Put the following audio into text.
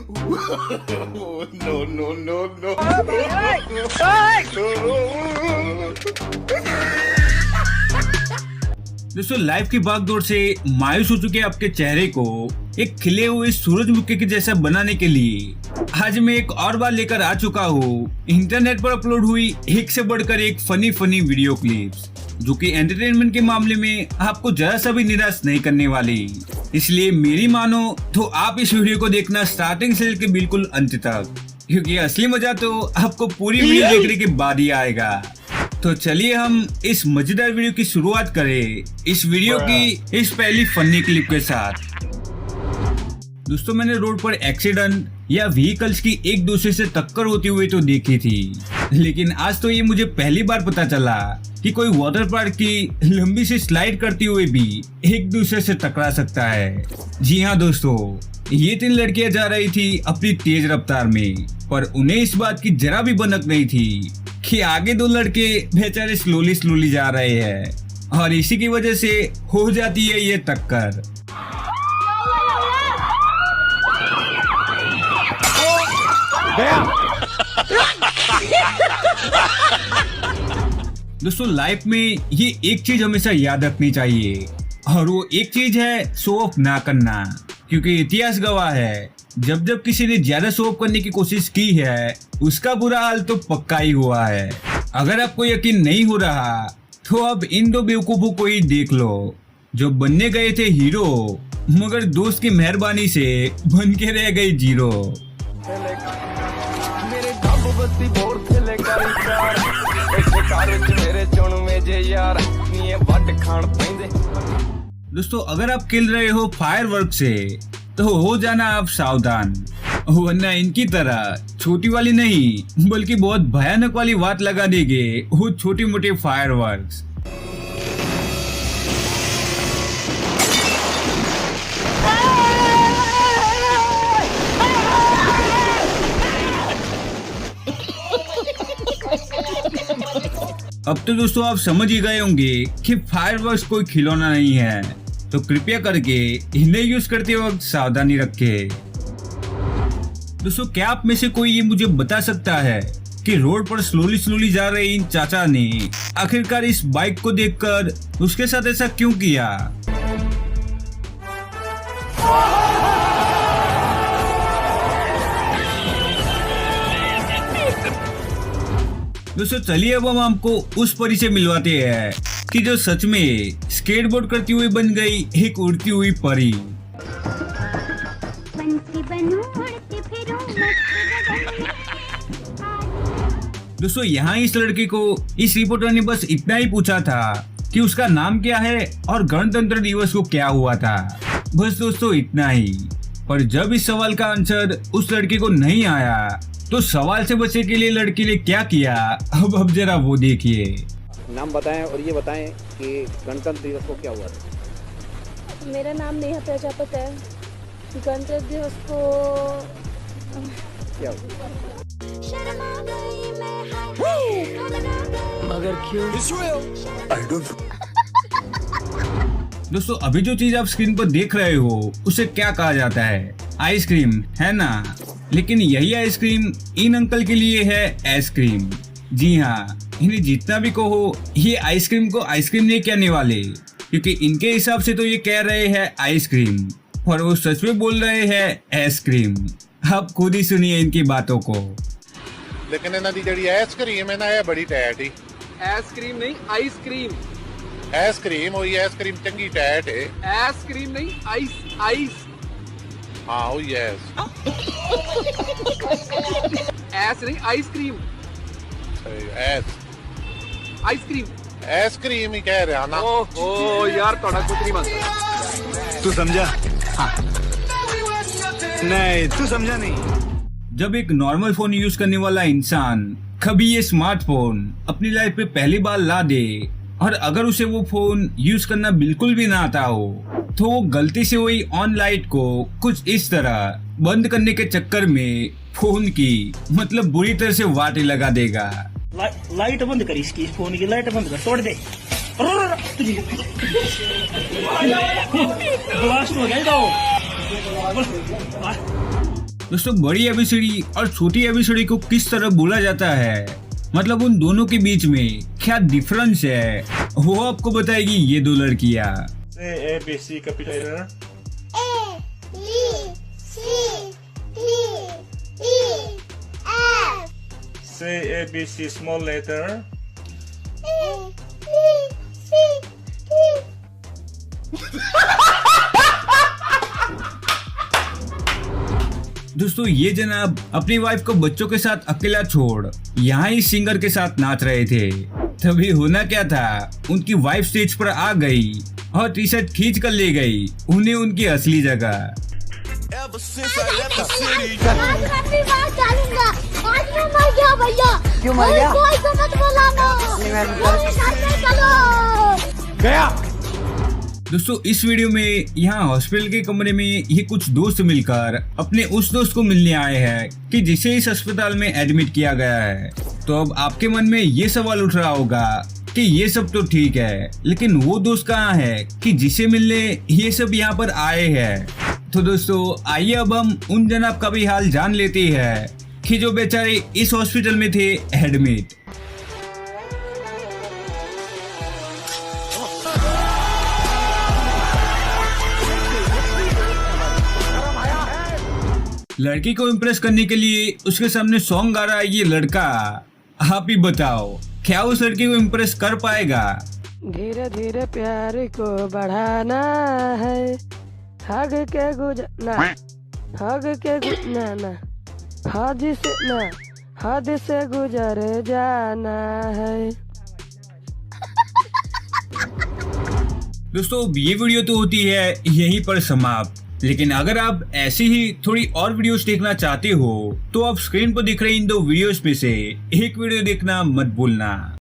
No, no, no, no. दोस्तों life की भागदौड़ से मायूस हो चुके आपके चेहरे को एक खिले हुए सूरजमुखी के जैसा बनाने के लिए आज मैं एक और बार लेकर आ चुका हूँ इंटरनेट पर अपलोड हुई एक से बढ़कर एक फनी वीडियो क्लिप्स जो कि एंटरटेनमेंट के मामले में आपको जरा सा भी निराश नहीं करने वाली। इसलिए मेरी मानो तो आप इस वीडियो को देखना स्टार्टिंग से लेकर बिल्कुल अंत तक, क्योंकि असली मजा तो आपको पूरी वीडियो देखने के बाद ही आएगा। तो चलिए हम इस मजेदार वीडियो की शुरुआत करें इस वीडियो की इस पहली फनी क्लिप के साथ। दोस्तों मैंने रोड पर एक्सीडेंट या व्हीकल्स की एक दूसरे से टक्कर होती हुई तो देखी थी, लेकिन आज तो ये मुझे पहली बार पता चला कि कोई वाटर पार्क की लंबी सी स्लाइड करते हुए भी एक दूसरे से टकरा सकता है। जी हाँ दोस्तों, ये 3 लड़कियां जा रही थी अपनी तेज रफ्तार में, पर उन्हें इस बात की जरा भी भनक नहीं थी कि आगे 2 लड़के बेचारे स्लोली जा रहे हैं और इसी की वजह से हो जाती है ये टक्कर। दोस्तों लाइफ में ये एक चीज हमेशा याद रखनी चाहिए और वो एक चीज है शो ऑफ ना करना, क्योंकि इतिहास गवाह है जब जब किसी ने ज्यादा शो ऑफ करने की कोशिश की है उसका बुरा हाल तो पक्का ही हुआ है। अगर आपको यकीन नहीं हो रहा तो अब इन 2 बेवकूफों को ही देख लो जो बनने गए थे हीरो मगर दोस्त की मेहरबानी से बन के रह गए जीरो। दोस्तों अगर आप खेल रहे हो फायरवर्क से तो हो जाना आप सावधान, वरना इनकी तरह छोटी वाली नहीं बल्कि बहुत भयानक वाली बात लगा देंगे वो छोटी मोटी फायरवर्क्स। अब तो दोस्तों आप समझ ही गए होंगे कि फायरवर्क्स कोई खिलौना नहीं है, तो कृपया करके इन्हें यूज करते वक्त सावधानी रखें। दोस्तों क्या आप में से कोई ये मुझे बता सकता है कि रोड पर स्लोली जा रहे इन चाचा ने आखिरकार इस बाइक को देखकर उसके साथ ऐसा क्यों किया? दोस्तों चलिए अब हम आपको उस परी से मिलवाते हैं कि जो सच में स्केटबोर्ड करती हुई बन गई एक उड़ती हुई परी। दोस्तों यहाँ इस लड़के को इस रिपोर्टर ने बस इतना ही पूछा था कि उसका नाम क्या है और गणतंत्र दिवस को क्या हुआ था, बस दोस्तों इतना ही। पर जब इस सवाल का आंसर उस लड़के को नहीं आया तो सवाल से बचने के लिए लड़की ने क्या किया अब जरा वो देखिए। नाम बताएं और ये बताएं कि गणतंत्र दिवस को क्या हुआ था। मेरा नाम नेहा प्रजापति है। गणतंत्र दिवस को क्या हुआ? मगर क्यों? दोस्तों अभी जो चीज आप स्क्रीन पर देख रहे हो उसे क्या कहा जाता है? आइसक्रीम, है ना? लेकिन यही आइसक्रीम इन अंकल के लिए है आइसक्रीम। जी हाँ, इन्हें जितना भी कहो ये आइसक्रीम को आइसक्रीम नहीं कहने वाले, क्योंकि इनके हिसाब से तो ये कह रहे हैं आइसक्रीम और वो सच में बोल रहे हैं आइसक्रीम। आप खुद ही सुनिए इनकी बातों को। लेकिन इन्हां दी जिहड़ी आइसक्रीम है ना ये बड़ी टैट ही। आइसक्रीम नहीं आइसक्रीम। आइसक्रीम होई आइसक्रीम चंगी टैट है। आइसक्रीम नहीं आइस। हाँ वही है। ऐस नहीं आइसक्रीम। आइसक्रीम आइसक्रीम ही कह रहा ना। ओहो यार थोड़ा कुछ नहीं बनता। तू समझा? हाँ। नहीं तू समझा नहीं। जब एक नॉर्मल फोन यूज करने वाला इंसान कभी ये स्मार्टफोन अपनी लाइफ में पहली बार ला दे और अगर उसे वो फोन यूज करना बिल्कुल भी ना आता हो तो वो गलती से वही ऑन लाइट को कुछ इस तरह बंद करने के चक्कर में फोन की मतलब बुरी तरह से वाटे लगा देगा। लाइट बंद कर, इसकी फोन की लाइट बंद कर, तोड़ दे। ब्लास्ट हो गया। दोस्तों बड़ी एबीसीडी और छोटी एबीसीडी को किस तरह बोला जाता है, मतलब उन दोनों के बीच में क्या डिफरेंस है, वो आपको बताएगी ये दो लड़कियां। Say ABC capital letter. A B C D E F Say ABC small letter. A B C D दोस्तों ये जनाब अपनी वाइफ को बच्चों के साथ अकेला छोड़ यहाँ इस सिंगर के साथ नाच रहे थे। तभी होना क्या था, उनकी वाइफ स्टेज पर आ गई और टी शर्ट खींच कर ले गई उन्हें उनकी असली जगह। आज मैं अपनी बात डालूंगा। आज मैं मर गया भैया। क्यों मर गया? कोई तो मत बुलाना। मेरे साथ में चलो। गया। दोस्तों इस वीडियो में यहाँ हॉस्पिटल के कमरे में ये कुछ दोस्त मिलकर अपने उस दोस्त को मिलने आए हैं कि जिसे इस अस्पताल में एडमिट किया गया है। तो अब आपके मन में ये सवाल उठ रहा होगा कि ये सब तो ठीक है, लेकिन वो दोस्त कहाँ है कि जिसे मिलने ये सब यहाँ पर आए हैं। तो दोस्तों आइए अब हम उन जनाब का भी हाल जान लेते हैं कि जो बेचारे इस हॉस्पिटल में थे एडमिट। लड़की को इम्प्रेस करने के लिए उसके सामने सॉन्ग गा रहा है ये लड़का। आप ही बताओ क्या उस लड़की को इम्प्रेस कर पाएगा? धीरे धीरे प्यार को बढ़ाना है, हग के गुजरना, हग के गुजरना, हद से गुजर जाना है। दोस्तों ये वीडियो तो होती है यहीं पर समाप्त, लेकिन अगर आप ऐसी ही थोड़ी और वीडियोस देखना चाहते हो तो आप स्क्रीन पर दिख रहे इन दो वीडियोस में से एक वीडियो देखना मत भूलना।